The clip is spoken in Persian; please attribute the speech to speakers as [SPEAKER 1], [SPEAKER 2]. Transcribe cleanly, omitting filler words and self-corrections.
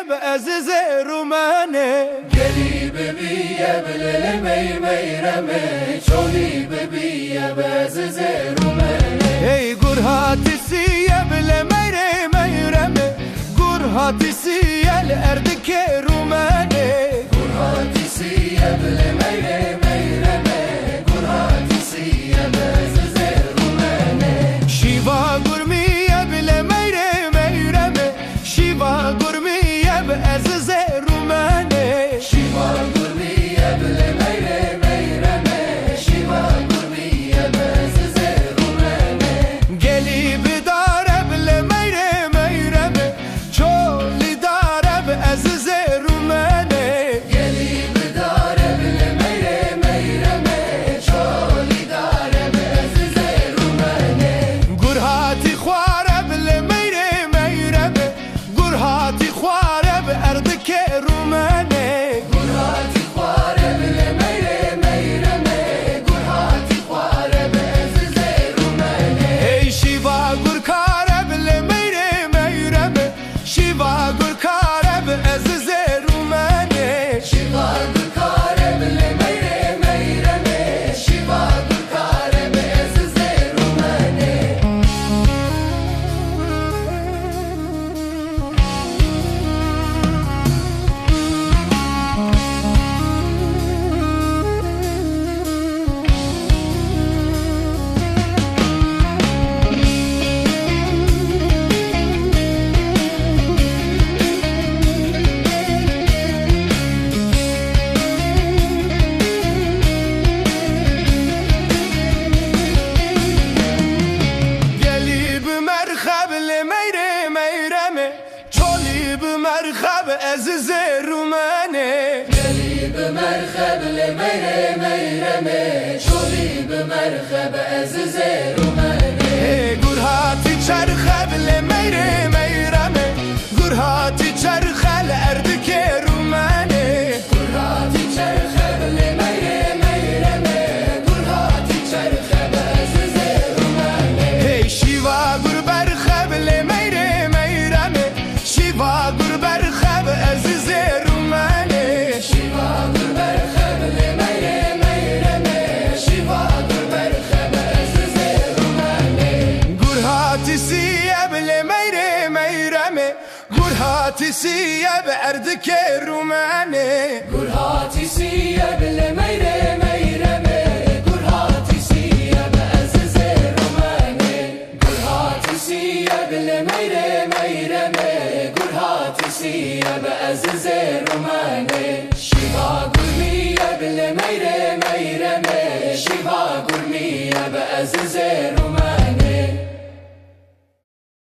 [SPEAKER 1] بأزز رومانه
[SPEAKER 2] گلی ببیه بلل می میرمه چولی ببیه بأزز رومانه
[SPEAKER 1] ای گرهاتی سیه بل میره میرمه گرهاتی سیه الاردک رومانه
[SPEAKER 2] گرهاتی سیه بل میره میرمه گرهاتی سیه بأزز رومانه
[SPEAKER 1] شیوا گرمیه بل میره میرمه شیوا گرمیه بأزز رومانه
[SPEAKER 2] شیوا گرمیه بل میره میرمه شیوا گرمیه بأزز رومانه
[SPEAKER 1] گلی بداره بل میره میرمه چولی داره بأزز رومانه
[SPEAKER 2] گلی بداره بل میره میرمه چولی داره بأزز رومانه
[SPEAKER 1] گرهاتی خواره بل میره میرمه گرهاتی خواره بأردک رومانه
[SPEAKER 2] گرهاتی خواره بل میره میرمه گرهاتی خواره بأزز رومانه
[SPEAKER 1] ای شیوا گرکاره بل میره میرمه شیوا گرکاره بأزز رومانه
[SPEAKER 2] شیوا گرکاره بل میره میرمه شیوا گرکاره بأزز رومانه
[SPEAKER 1] گلی بمرخب لمیره میرمه چولی بمرخب عزیز رومانه
[SPEAKER 2] گلی بمرخب لمیره میرمه چولی بمرخب بأزز رومانه
[SPEAKER 1] گرهاتی چرخب لمیره میرمه گرهاتی چرخ الاردک رومانه
[SPEAKER 2] گرهاتی چرخه بل میره میرمه گرهاتی چرخه بأزز رومانه
[SPEAKER 1] ای شیوا گر برخب لمیره میرمه شیوا گر برخب عزیز رومانه
[SPEAKER 2] شیوا گربرخه بل میره میرمه شیوا گربرخه بأزز رومانه
[SPEAKER 1] گرهاتی سیه بل میره میرمه گرهاتی سیه بأردک رومانه
[SPEAKER 2] گرهاتی سیه بل میره میرمه گرهاتی سیه بأزز رومانه گرهاتی سیه بل میره میرمه گرهاتی سیه بأزز رومانه شیوا گرمیه بل میره میرمه شیوا گرمیه بأزز رومانه